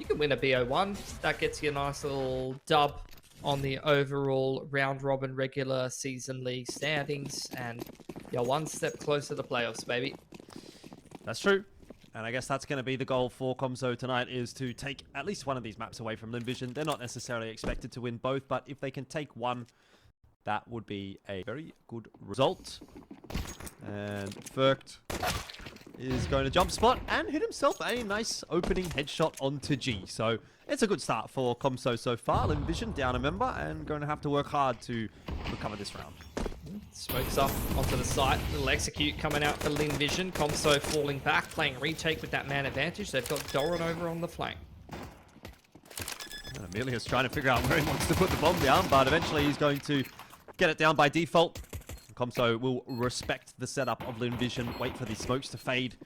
you can win a BO1. That gets you a nice little dub on the overall round robin regular season league standings, and you're one step closer to playoffs, baby. That's true. And I guess that's going to be the goal for Komso tonight, is to take at least one of these maps away from Lynn Vision. They're not necessarily expected to win both, but if they can take one, that would be a very good result. And Vertigo is going to jump spot and hit himself a nice opening headshot onto G. So it's a good start for Komso so far. Lynn Vision down a member and going to have to work hard to recover this round. Smokes up onto the site. Little execute coming out for Lynn Vision. Komso falling back, playing retake with that man advantage. They've got Doran over on the flank. And Amelia's trying to figure out where he wants to put the bomb down, but eventually he's going to get it down by default. Komso will respect the setup of Lynn Vision, wait for the smokes to fade,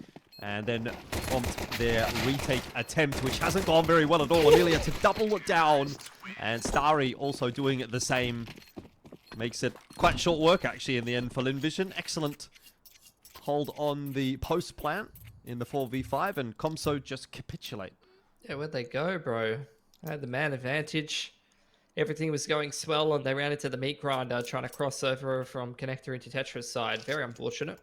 and then prompt their retake attempt, which hasn't gone very well at all. Amelia to double it down, and Starry also doing the same. Makes it quite short work, actually, in the end for Lynn Vision. Excellent hold on the post plant in the 4v5, and Komso just capitulate. Yeah, where'd they go, bro? They had the man advantage. Everything was going swell, and they ran into the meat grinder trying to cross over from connector into Tetra's side. Very unfortunate.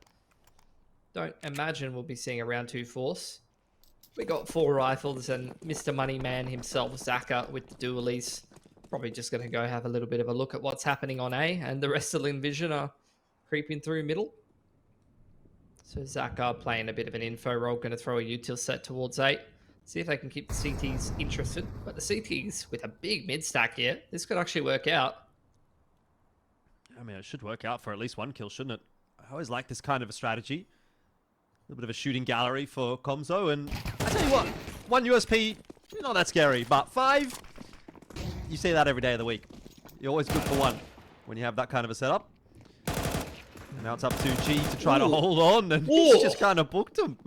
Don't imagine we'll be seeing a round 2 force. We got 4 rifles and Mr. Money Man himself, Zaka, with the dualies. Probably just going to go have a little bit of a look at what's happening on A, and the rest of Lynn Vision are creeping through middle. So Zaka playing a bit of an info role, going to throw a util set towards A. See if they can keep the CTs interested. But the CTs with a big mid stack here, this could actually work out. I mean, it should work out for at least 1 kill, shouldn't it? I always like this kind of a strategy. A little bit of a shooting gallery for Komso, and I tell you what, 1 USP, not that scary, but 5, you see that every day of the week. You're always good for 1 when you have that kind of a setup. Now it's up to G to try to hold on, and he's just kind of booked him.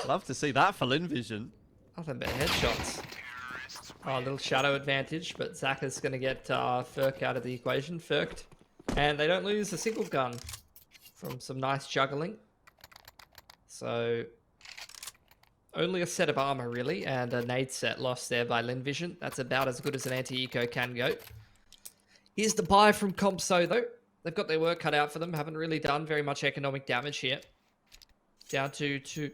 Love to see that for Lynn Vision. Nothing but headshots. Oh, a little shadow advantage, but Zaka's going to get Ferk out of the equation. Ferked. And they don't lose a single gun from some nice juggling. So, only a set of armor, really, and a nade set lost there by Lynn Vision. That's about as good as an anti-eco can go. Here's the buy from Komso, though. They've got their work cut out for them. Haven't really done very much economic damage here. Down to two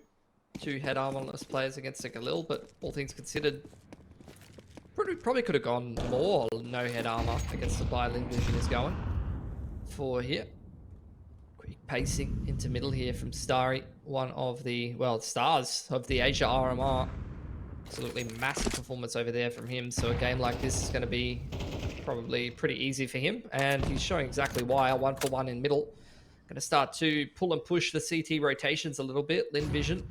head armorless players against a Galil, but all things considered, probably could have gone more no head armor against the buy Lynn Vision is going for here. Quick pacing into middle here from Starry, one of the, well, stars of the Asia RMR. Absolutely massive performance over there from him, so a game like this is going to be probably pretty easy for him, and he's showing exactly why. A 1-for-1 in middle. Going to start to pull and push the CT rotations a little bit. Lynn Vision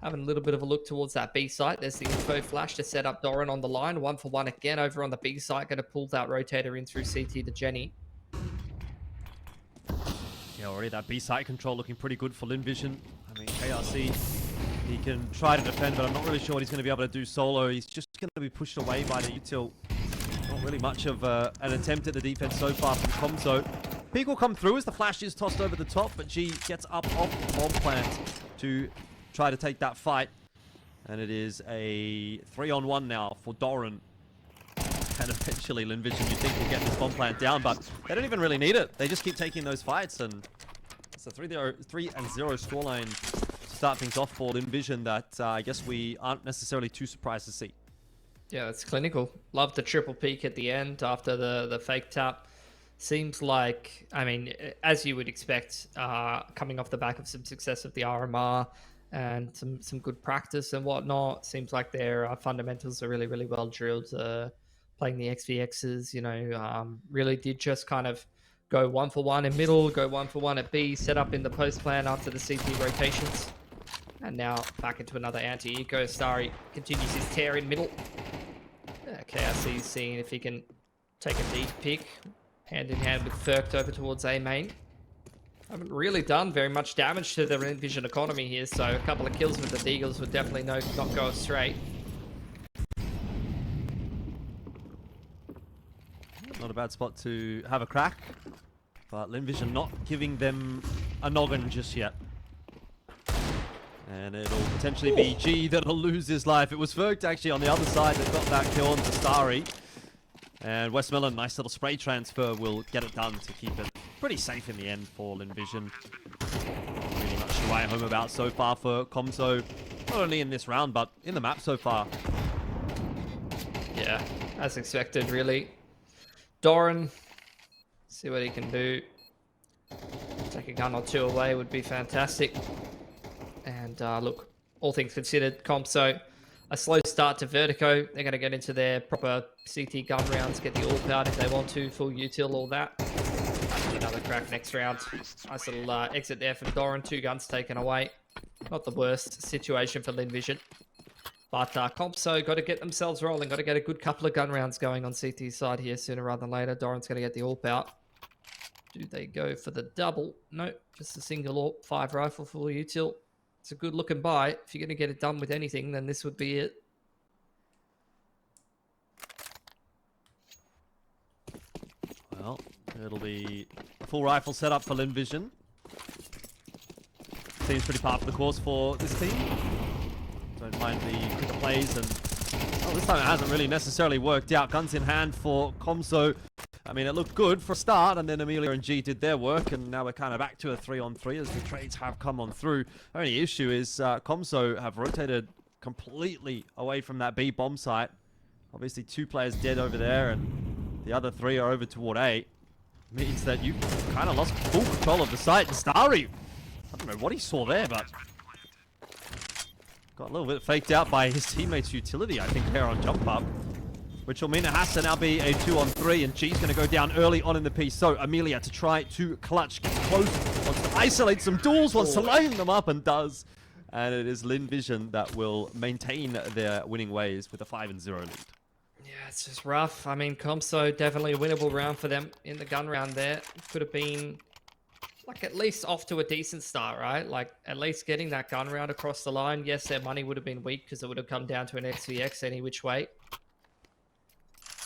having a little bit of a look towards that B site. There's the info flash to set up Doran on the line. 1-for-1 again over on the B site. Going to pull that rotator in through CT to Jenny. Yeah, already that B site control looking pretty good for Lynn Vision. I mean, KRC, he can try to defend, but I'm not really sure what he's going to be able to do solo. He's just going to be pushed away by the util. Not really much of an attempt at the defense so far from Komso. Peak will come through as the flash is tossed over the top, but G gets up off the bomb plant to try to take that fight. And it is a 3-on-1 now for Doran. And eventually Lynn Vision, you think, will get this bomb plant down, but they don't even really need it. They just keep taking those fights, and it's a 3-0 scoreline to start things off for Lynn Vision that I guess we aren't necessarily too surprised to see. Yeah, it's clinical. Love the triple peak at the end after the fake tap. Seems like, I mean, as you would expect, coming off the back of some success of the RMR and some good practice and whatnot, seems like their fundamentals are really, really well drilled. Playing the XVXs, you know, really did just kind of go 1-for-1 in middle, go 1-for-1 at B, set up in the post plan after the CT rotations. And now back into another anti-eco. Starry continues his tear in middle. KRC seeing if he can take a deep pick. Hand in hand with Ferk over towards A main. Haven't really done very much damage to the Lynn Vision economy here, so a couple of kills with the Deagles would definitely not go straight. Not a bad spot to have a crack, but Lynn Vision not giving them a noggin just yet. And it'll potentially be G that'll lose his life. It was Fergt actually on the other side that got that kill onto Starry. And Westmelon, nice little spray transfer, will get it done to keep it pretty safe in the end for Lynn Vision. Really much to write home about so far for Komso. Not only in this round, but in the map so far. Yeah, as expected, really. Doran, see what he can do. Take a gun or two away would be fantastic. And look, all things considered, Komso, a slow start to Vertigo. They're going to get into their proper CT gun rounds, get the AWP out if they want to, full util, all that. Another crack next round. Nice little exit there from Doran. 2 guns taken away. Not the worst situation for Lynn Vision. But Komso got to get themselves rolling. Got to get a good couple of gun rounds going on CT's side here sooner rather than later. Doran's going to get the AWP out. Do they go for the double? No, just a single AWP. 5 rifle, full util. It's a good looking buy. If you're going to get it done with anything, then this would be it. Well, it'll be a full rifle setup for Lynn Vision. Seems pretty par for the course for this team. Don't mind the quicker plays, and this time it hasn't really necessarily worked out. Guns in hand for Komso. I mean, it looked good for a start, and then Amelia and G did their work, and now we're kind of back to a 3-on-3 as the trades have come on through. The only issue is Komso have rotated completely away from that B bomb site. Obviously 2 players dead over there, and the other 3 are over toward A. Means that you kind of lost full control of the site. And Starry, I don't know what he saw there, but got a little bit faked out by his teammate's utility, I think, there on jump up. Which will mean it has to now be a 2-on-3, and G's going to go down early on in the piece. So Amelia to try to clutch, get close, wants to isolate some duels, wants to line them up, and does. And it is Lynn Vision that will maintain their winning ways with a 5-0 lead. Yeah, it's just rough. I mean, Komso, definitely a winnable round for them in the gun round there. Could have been, like, at least off to a decent start, right? Like, at least getting that gun round across the line. Yes, their money would have been weak because it would have come down to an XVX any which way.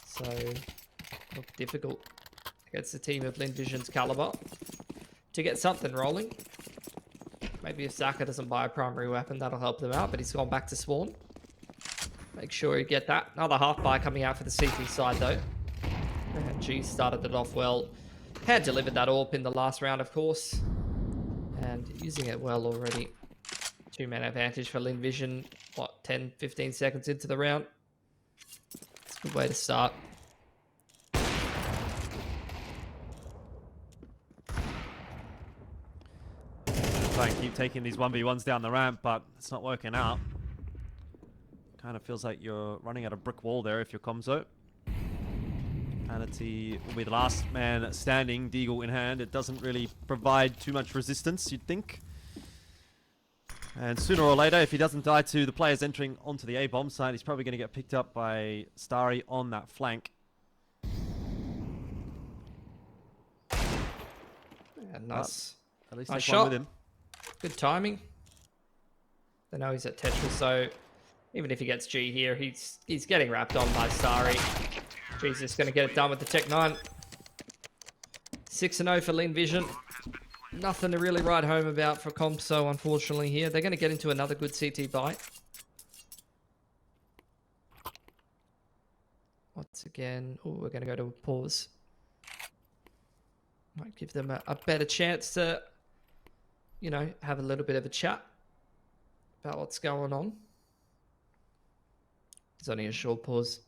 So, look, difficult against a team of Lynn Vision's caliber to get something rolling. Maybe if Zaka doesn't buy a primary weapon, that'll help them out, but he's gone back to spawn. Make sure you get that. Another half buy coming out for the CT side, though. And G started it off well. Had delivered that AWP in the last round, of course. And using it well already. 2-man advantage for Lynn Vision. What, 10, 15 seconds into the round? It's a good way to start. Try and keep taking these 1v1s down the ramp, but it's not working out. Kind of feels like you're running at a brick wall there if you're Komso. Vanity will be the last man standing, Deagle in hand. It doesn't really provide too much resistance, you'd think. And sooner or later, if he doesn't die to the players entering onto the A bomb site, he's probably going to get picked up by Starry on that flank. Yeah, nice. At least nice take one shot. with him. Good timing. They know he's at Tetris, so even if he gets G here, he's getting wrapped on by Starry. G's just going to get it done with the Tech 9. 6-0 for Lynn Vision. Nothing to really write home about for Komso, unfortunately, here. They're going to get into another good CT buy. Once again, oh, we're going to go to a pause. Might give them a better chance to, you know, have a little bit of a chat about what's going on. It's only a short pause.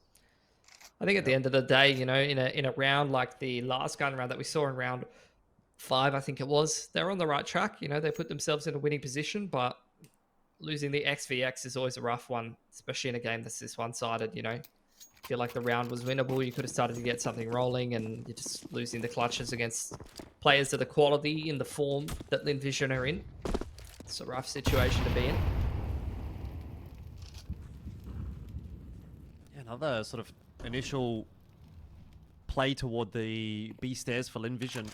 I think at the end of the day, you know, in a round like the last gun round that we saw in round 5, I think it was, they're on the right track. You know, they put themselves in a winning position, but losing the XVX is always a rough one, especially in a game that's this one-sided, you know. I feel like the round was winnable. You could have started to get something rolling, and you're just losing the clutches against players of the quality in the form that Lynn Vision are in. It's a rough situation to be in. Yeah, another sort of initial play toward the B stairs for Lynn Vision.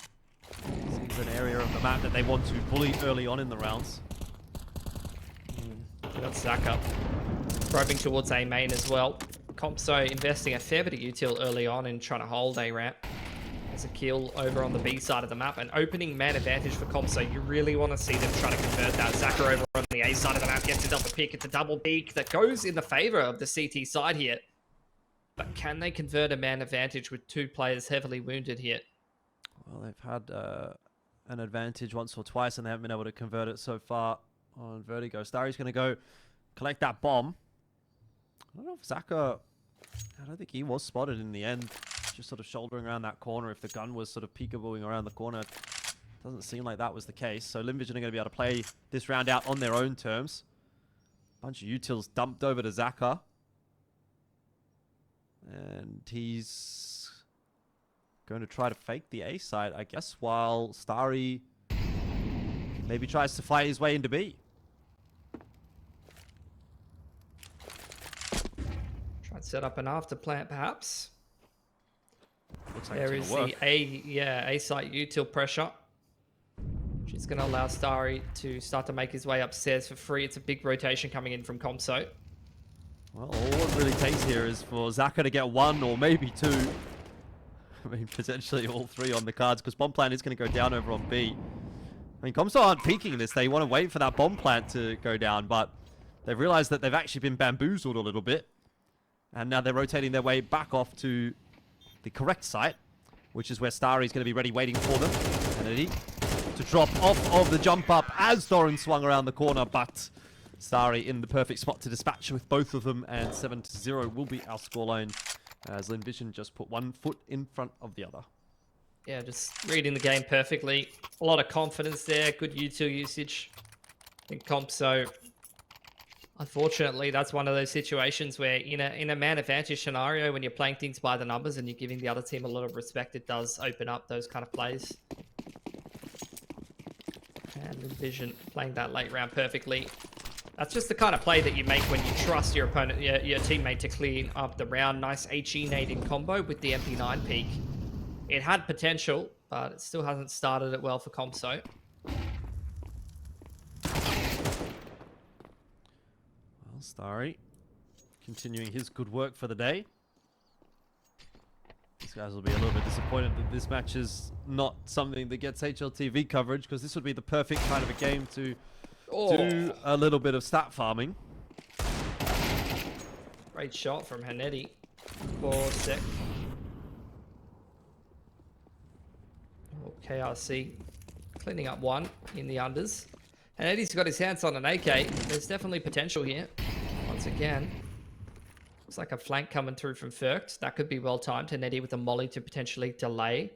Seems an area of the map that they want to bully early on in the rounds. We got Zaka probing towards A main as well. Komso investing a fair bit of util early on in trying to hold A ramp. There's a kill over on the B side of the map. An opening man advantage for Komso. You really want to see them try to convert that. Zaka over on the A side of the map gets a double pick. It's a double peek that goes in the favor of the CT side here. But can they convert a man advantage with 2 players heavily wounded here? Well, they've had an advantage once or twice, and they haven't been able to convert it so far on Vertigo. Starry's going to go collect that bomb. I don't know if Zaka... I don't think he was spotted in the end. Just sort of shouldering around that corner. If the gun was sort of peekabooing around the corner, doesn't seem like that was the case. So Lynn Vision are going to be able to play this round out on their own terms. Bunch of utils dumped over to Zaka. And he's going to try to fake the A side, I guess, while Starry maybe tries to fight his way into B. Try and set up an after plant, perhaps. Looks like There it's is gonna work. the A site util pressure. Which is going to allow Starry to start to make his way upstairs for free. It's a big rotation coming in from Komso. Well, all it really takes here is for Zaka to get 1 or maybe 2. I mean, potentially all 3 on the cards, because bomb plant is going to go down over on B. I mean, Komso aren't peeking this. They want to wait for that bomb plant to go down, but they've realized that they've actually been bamboozled a little bit. And now they're rotating their way back off to the correct site, which is where Starry is going to be ready waiting for them. Kennedy to drop off of the jump up as Doran swung around the corner, but Starry in the perfect spot to dispatch with both of them, and 7-0 will be our scoreline as Lynn Vision just put 1 foot in front of the other. Yeah, just reading the game perfectly. A lot of confidence there. Good util usage. I think Komso, unfortunately, that's one of those situations where in a man advantage scenario, when you're playing things by the numbers and you're giving the other team a lot of respect, it does open up those kind of plays. And Vision playing that late round perfectly. That's just the kind of play that you make when you trust your opponent, your teammate to clean up the round. Nice HE nading combo with the MP9 peak. It had potential, but it still hasn't started it well for Komso. Well, Starry continuing his good work for the day. These guys will be a little bit disappointed that this match is not something that gets HLTV coverage, because this would be the perfect kind of a game to do a little bit of stat farming. Great shot from Hanetti. 4 sec. Oh, KRC cleaning up 1 in the unders. Hanetti's got his hands on an AK. There's definitely potential here. Once again. Looks like a flank coming through from Ferkt. That could be well timed. Hanetti with a molly to potentially delay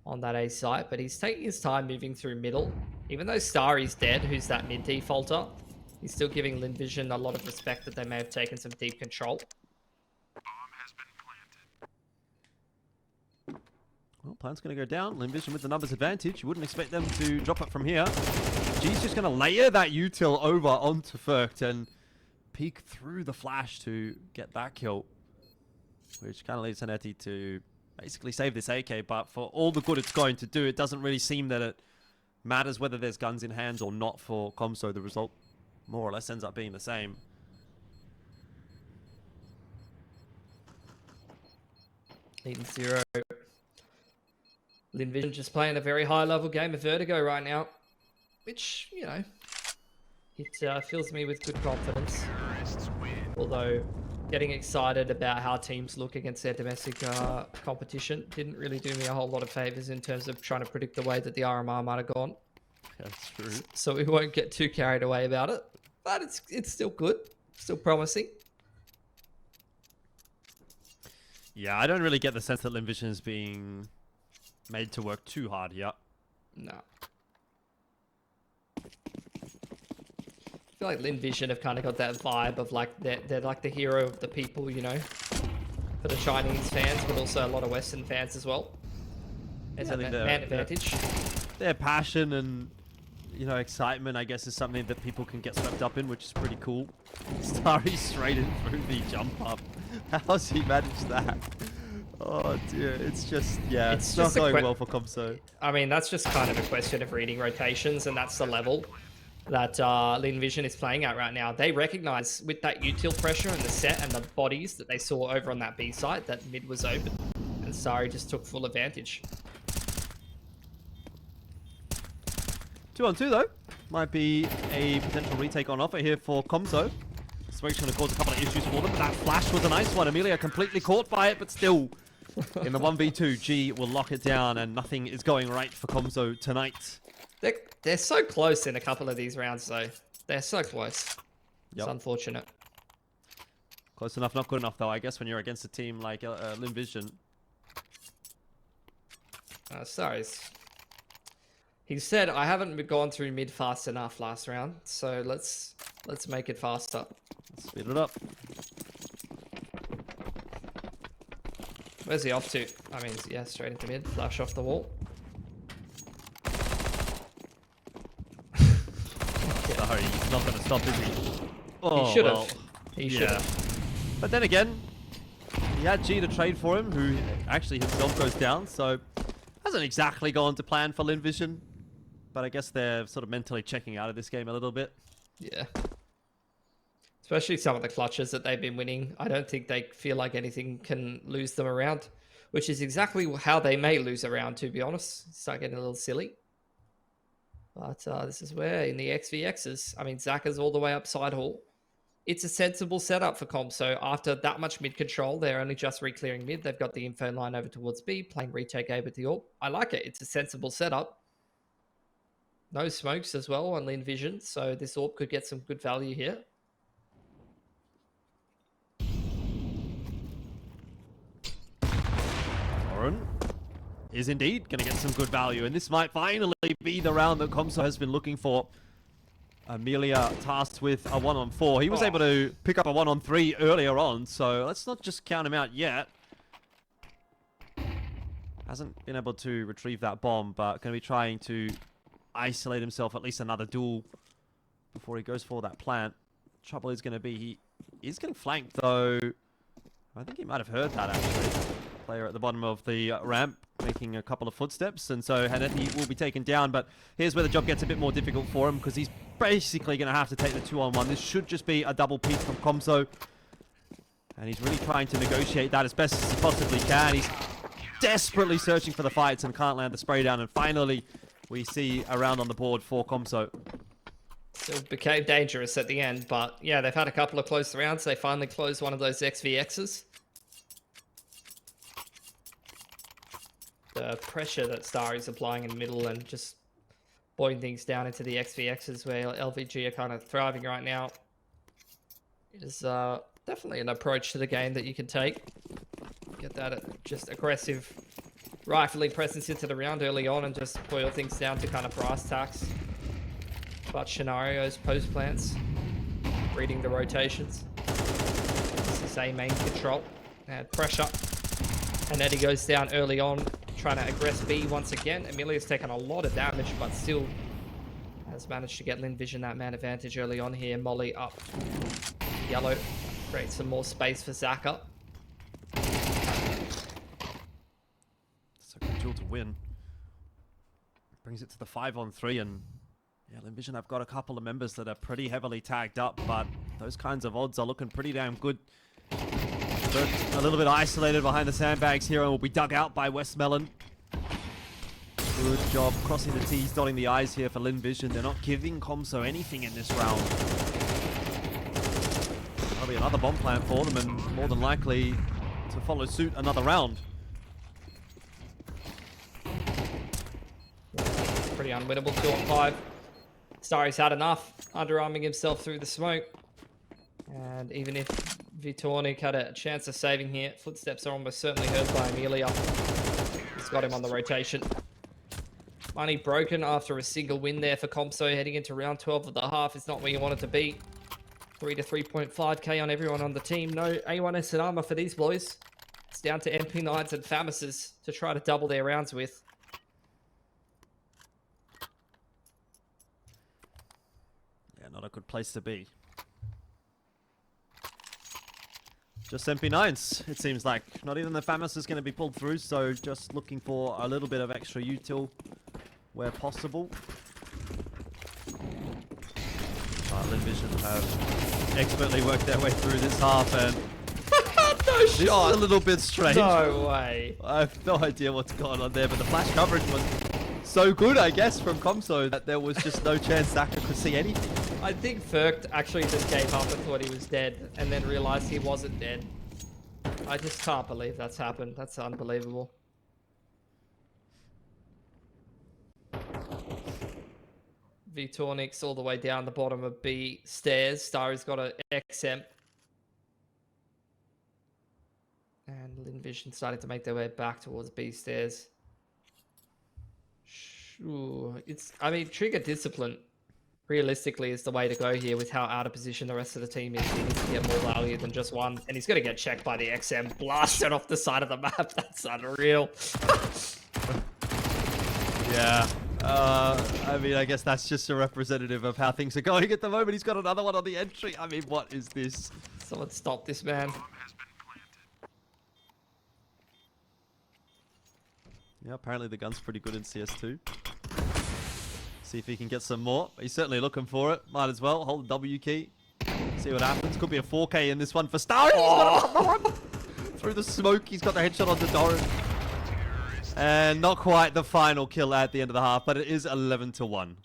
on that A site, but he's taking his time moving through middle. Even though Starry's dead, who's that mid defaulter, he's still giving Lynn Vision a lot of respect that they may have taken some deep control. Well, plant's going to go down. Lynn Vision with the numbers advantage. You wouldn't expect them to drop it from here. G's just going to layer that util over onto Ferkt and peek through the flash to get that kill, which kind of leaves Hanetti to basically save this AK, but for all the good it's going to do, it doesn't really seem that it matters whether there's guns in hands or not for Komso. The result more or less ends up being the same. Leading 0. Lynn Vision just playing a very high level game of Vertigo right now, which, you know, it fills me with good confidence. Although getting excited about how teams look against their domestic competition didn't really do me a whole lot of favors in terms of trying to predict the way that the RMR might have gone. That's true. So we won't get too carried away about it, but it's still good, still promising. Yeah, I don't really get the sense that Lynn Vision is being made to work too hard here. No. I feel like Lynn Vision have kind of got that vibe of like they're like the hero of the people, you know, for the Chinese fans, but also a lot of Western fans as well. There's a man advantage. Their passion and, you know, excitement, I guess, is something that people can get swept up in, which is pretty cool. Starry straight in through the jump up. How's he managed that? Oh dear, it's just, yeah, it's not going well for Komso. I mean, that's just kind of a question of reading rotations, and that's the level that Lynn Vision is playing at right now. They recognize with that util pressure and the set and the bodies that they saw over on that B site that mid was open. And and Sari just took full advantage. 2-on-2 though. Might be a potential retake on offer here for Komso. Smoke's going to cause a couple of issues for them, but that flash was a nice one. Amelia completely caught by it, but still, in the 1v2, G will lock it down, and nothing is going right for Komso tonight. They're so close in a couple of these rounds, though. They're so close. It's unfortunate. Close enough, not good enough, though, I guess, when you're against a team like Lynn Vision. Sorry. He said, I haven't gone through mid fast enough last round, so let's make it faster. Let's speed it up. Where's he off to? I mean, yeah, straight into mid. Flash off the wall. Sorry, he's not going to stop, is he? Oh, he should have. Well, He should have. But then again, he had G to trade for him, who actually himself goes down, so hasn't exactly gone to plan for Lynn Vision. But I guess they're sort of mentally checking out of this game a little bit. Yeah. Especially some of the clutches that they've been winning. I don't think they feel like anything can lose them around, which is exactly how they may lose around, to be honest. Start getting a little silly. But this is where, in the XVXs, I mean, Zaka's all the way up side hall. It's a sensible setup for Komso. After that much mid control, they're only just re-clearing mid. They've got the info line over towards B, playing retake A with the AWP. I like it. It's a sensible setup. No smokes as well on Lynn Vision, so this AWP could get some good value here. Oren is indeed going to get some good value, and this might finally be the round that Komso has been looking for. Amelia tasked with a 1-on-4. He was able to pick up a 1-on-3 earlier on, so let's not just count him out yet. Hasn't been able to retrieve that bomb, but going to be trying to isolate himself at least another duel before he goes for that plant. Trouble is going to be he is getting flanked, though. I think he might have heard that, actually. Player at the bottom of the ramp making a couple of footsteps, and so Hanetti will be taken down, but here's where the job gets a bit more difficult for him, because he's basically going to have to take the 2-on-1. This should just be a double peek from Komso, and he's really trying to negotiate that as best as he possibly can. He's desperately searching for the fights and can't land the spray down, and finally we see a round on the board for Komso. Still became dangerous at the end, but yeah, they've had a couple of close rounds. They finally closed one of those XVXs. The pressure that Starry's applying in the middle and just boiling things down into the XVXs where LVG are kind of thriving right now is definitely an approach to the game that you can take. Get that just aggressive rifling presence into the round early on and just boil things down to kind of brass tacks. But scenarios, post plants, reading the rotations. This is a main control and pressure. And Eddie goes down early on, trying to aggress B once again. Amelia's taken a lot of damage, but still has managed to get Lynn Vision that man advantage early on here. Molly up. Yellow creates some more space for Zaka. So good duel to win. Brings it to the 5-on-3, and yeah, Lynn Vision have got a couple of members that are pretty heavily tagged up, but those kinds of odds are looking pretty damn good. But a little bit isolated behind the sandbags here and will be dug out by Westmelon. Good job crossing the T's, dotting the I's here for Lynn Vision. They're not giving Komso anything in this round. That'll be another bomb plant for them, and more than likely to follow suit another round. Pretty unwinnable, 2-on-5. Starry's had enough, underarming himself through the smoke. And even if Vitornik had a chance of saving here, footsteps are almost certainly heard by Amelia. He's got him on the rotation. Money broken after a single win there for Komso, heading into round 12 of the half. It's not where you want it to be. 3 to 3.5k on everyone on the team. No A1S and armor for these boys. It's down to MP9s and Famouses to try to double their rounds with. Yeah, not a good place to be. Just MP9s, it seems like. Not even the Famous is going to be pulled through, so just looking for a little bit of extra util where possible. Lynn Vision have expertly worked their way through this half, and No This is shot. a little bit strange. No way. I have no idea what's going on there, but the flash coverage was so good, I guess, from Komso that there was just no chance Zaka could see anything. I think Ferkt actually just gave up and thought he was dead, and then realized he wasn't dead. I just can't believe that's happened. That's unbelievable. Vitornix all the way down the bottom of B stairs. Starry's got a XM. And Lynn Vision starting to make their way back towards B stairs. Sure. I mean, trigger discipline realistically is the way to go here with how out of position the rest of the team is. He needs to get more value than just one. And he's going to get checked by the XM, blasted off the side of the map. That's unreal. Yeah. I mean, I guess that's just a representative of how things are going at the moment. He's got another one on the entry. I mean, what is this? Someone stop this man. Yeah, apparently the gun's pretty good in CS2. See if he can get some more. He's certainly looking for it. Might as well. Hold the W key. See what happens. Could be a 4K in this one for Starry. He's got another one. Through the smoke, he's got the headshot onto Doran. And not quite the final kill at the end of the half, but it is 11-1.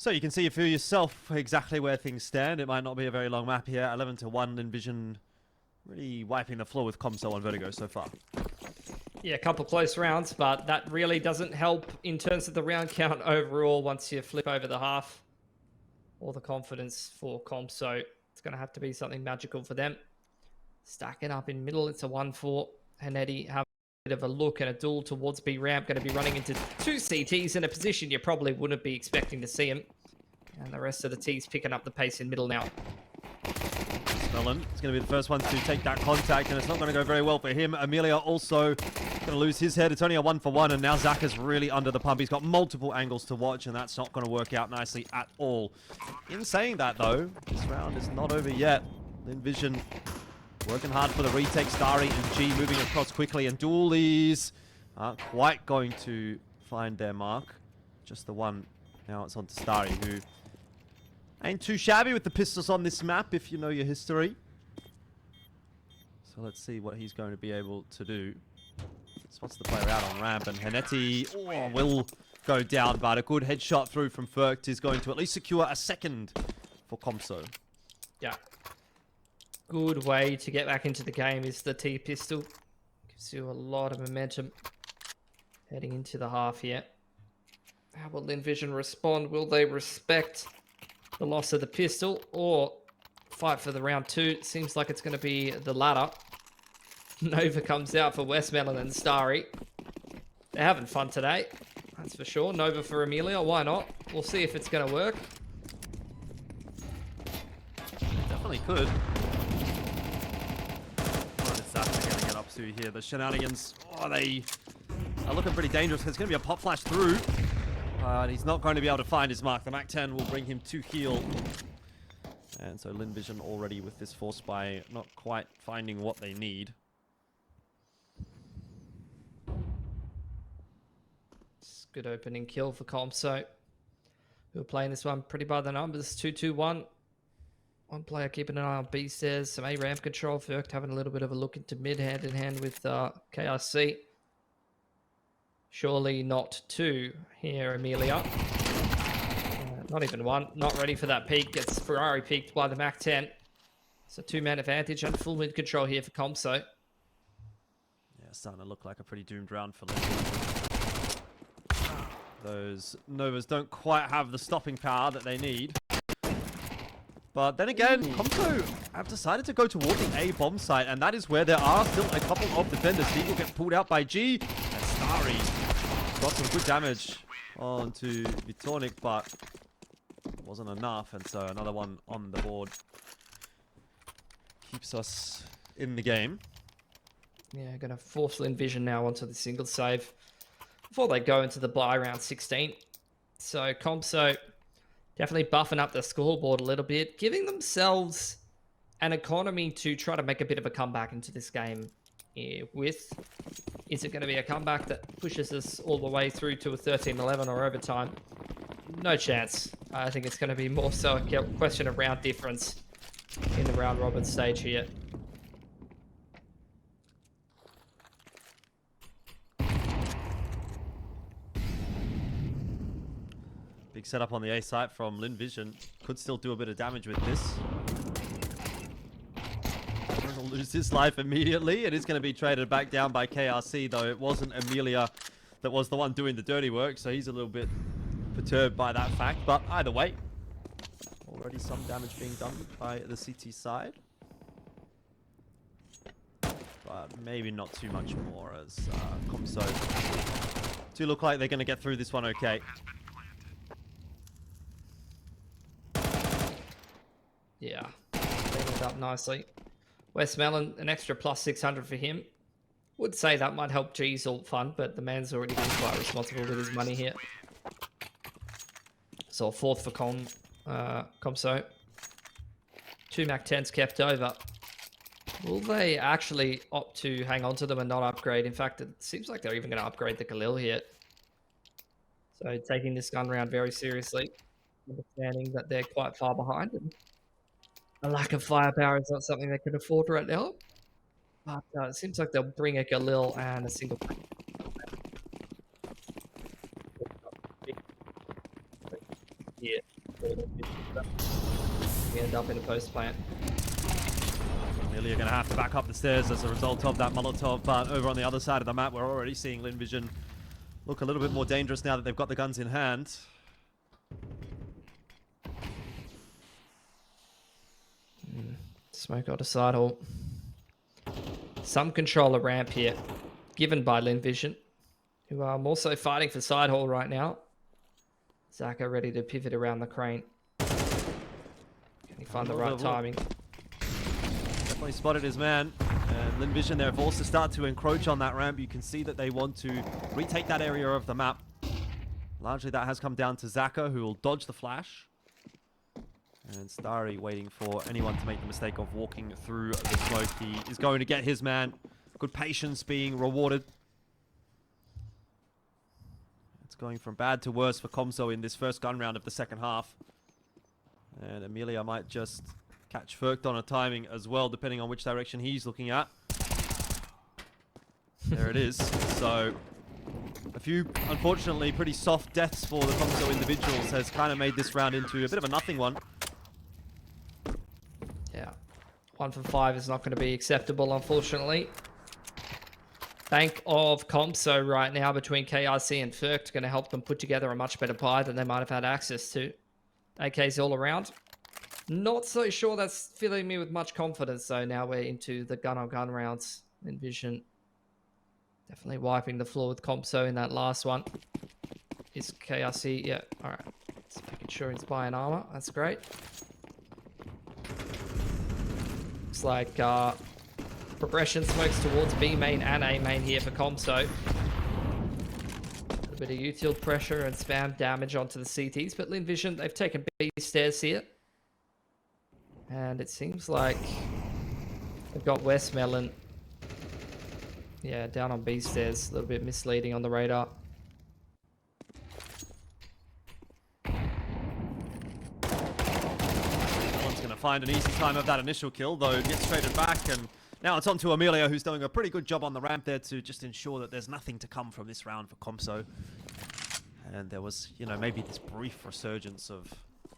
So you can see for yourself exactly where things stand. It might not be a very long map here. 11-1, Envision really wiping the floor with Komso on Vertigo so far. Yeah, a couple close rounds, but that really doesn't help in terms of the round count overall once you flip over the half. All the confidence for Komso. It's going to have to be something magical for them. Stacking up in middle, it's a 1-4. Hanetti have of a look and a duel towards B ramp. Going to be running into two CTs in a position you probably wouldn't be expecting to see him. And the rest of the T's picking up the pace in middle now. Lynn is going to be the first one to take that contact, and it's not going to go very well for him. Amelia also going to lose his head. It's only a 1-for-1, and now Zach is really under the pump. He's got multiple angles to watch, and that's not going to work out nicely at all. In saying that, though, this round is not over yet. Lynn Vision working hard for the retake. Starry and G moving across quickly, and Doolies aren't quite going to find their mark. Just the one. Now it's on to Starry, who ain't too shabby with the pistols on this map, if you know your history. So let's see what he's going to be able to do. Spots the player out on ramp, and Hanetti will go down, but a good headshot through from Ferkt is going to at least secure a second for Komso. Yeah. Good way to get back into the game is the T pistol. Gives you a lot of momentum heading into the half here. How will Lynn Vision respond? Will they respect the loss of the pistol or fight for the round 2? It seems like it's going to be the latter. Nova comes out for Westmelon and Starry. They're having fun today, that's for sure. Nova for Amelia, why not? We'll see if it's going to work. Definitely could. What is that going to get up to here? The shenanigans, they are looking pretty dangerous. There's going to be a pop flash through. And he's not going to be able to find his mark. The MAC-10 will bring him to heal. And so Lynn Vision already with this force by not quite finding what they need. It's a good opening kill for Komso, who are playing this one pretty by the numbers. 2-2-1. One player keeping an eye on B stairs. Some A ramp control. Ferkt having a little bit of a look into mid, hand in hand with KRC. Surely not 2 here, Amelia. Not even 1. Not ready for that peek. Gets Ferrari peeked by the MAC-10. So 2-man advantage and full mid control here for Komso. Yeah, starting to look like a pretty doomed round for Lynn. Those Novas don't quite have the stopping power that they need. But then again, Komso have decided to go toward the A bomb site, and that is where there are still a couple of defenders. He will get pulled out by G, and Starry got some good damage onto Vitornik, but it wasn't enough, and so another one on the board keeps us in the game. Yeah, going to force Lynn Vision now onto the single save before they go into the bye round 16. So Komso definitely buffing up the scoreboard a little bit, giving themselves an economy to try to make a bit of a comeback into this game with. Is it going to be a comeback that pushes us all the way through to a 13-11 or overtime? No chance. I think it's going to be more so a question of round difference in the round robin stage here. Big setup on the A site from Lynn Vision. Could still do a bit of damage with this. Going to lose his life immediately. It is going to be traded back down by KRC, though it wasn't Amelia that was the one doing the dirty work, so he's a little bit perturbed by that fact. But either way, already some damage being done by the CT side. But maybe not too much more, as Komso do look like they're going to get through this one okay. Yeah, cleaned it up nicely. Westmelon, an extra plus 600 for him. Would say that might help G's ult fund, but the man's already been quite responsible with his money here. So a fourth for Komso. 2 MAC-10s kept over. Will they actually opt to hang on to them and not upgrade? In fact, it seems like they're even going to upgrade the Khalil here. So taking this gun round very seriously, understanding that they're quite far behind. And a lack of firepower is not something they can afford right now. But it seems like they'll bring a Khalil and a single. Yeah. We end up in a post plant. Nearly are going to have to back up the stairs as a result of that Molotov, but over on the other side of the map, we're already seeing Lynn Vision look a little bit more dangerous now that they've got the guns in hand. Smoke out a side hole. Some control a ramp here. given by Lynn Vision, who are also fighting for side hall right now. Zaka ready to pivot around the crane. Can he find the right timing? Definitely spotted his man. And Lynn Vision, they're forced to start to encroach on that ramp. You can see that they want to retake that area of the map. Largely that has come down to Zaka, who will dodge the flash. And Starry waiting for anyone to make the mistake of walking through the smoke. He is going to get his man. Good patience being rewarded. It's going from bad to worse for Komso in this first gun round of the second half. And Amelia might just catch Ferkt on a timing as well, depending on which direction he's looking at. There it is. So, a few, unfortunately, pretty soft deaths for the Komso individuals has kind of made this round into a bit of a nothing one. Yeah. 1 for 5 is not going to be acceptable, unfortunately. Bank of Komso right now between KRC and Ferkt going to help them put together a much better pie than they might have had access to. AKs all around. Not so sure that's filling me with much confidence, though. Now we're into the gun-on-gun rounds. Envision definitely wiping the floor with Komso in that last one. Is KRC? Yeah, all right. Just making sure he's buying armor. That's great. Looks like progression smokes towards B main and A main here for Komso. A bit of util pressure and spam damage onto the CTs, but Lynn Vision, they've taken B stairs here. And it seems like they've got Westmelon. Yeah, down on B stairs. A little bit misleading on the radar. One's going to find an easy time of that initial kill, though gets traded back. And now it's on to Amelia, who's doing a pretty good job on the ramp there to just ensure that there's nothing to come from this round for Komso. And there was, you know, maybe this brief resurgence of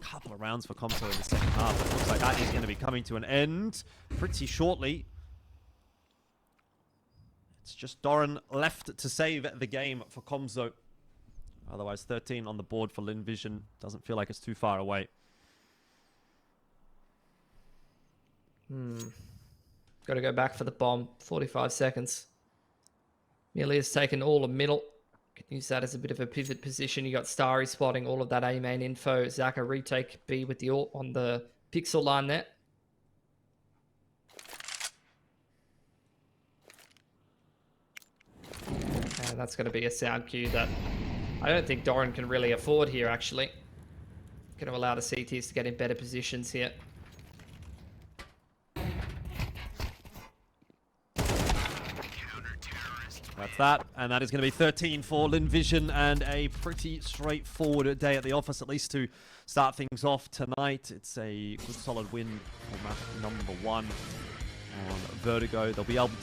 couple of rounds for Komso in the second half. It looks like that is going to be coming to an end pretty shortly. It's just Doran left to save the game for Komso. Otherwise, 13 on the board for Lynn Vision. Doesn't feel like it's too far away. Got to go back for the bomb. 45 seconds. Amelia's taken all of middle. Can use that as a bit of a pivot position. You got Starry spotting all of that A main info. Zaka retake B with the AWP on the pixel line there. And that's going to be a sound cue that I don't think Doran can really afford here, actually. Going to allow the CTs to get in better positions here. That's that, and that is going to be 13 for Lynn Vision, and a pretty straightforward day at the office, at least to start things off tonight. It's a good solid win for map number 1 on Vertigo. They'll be able to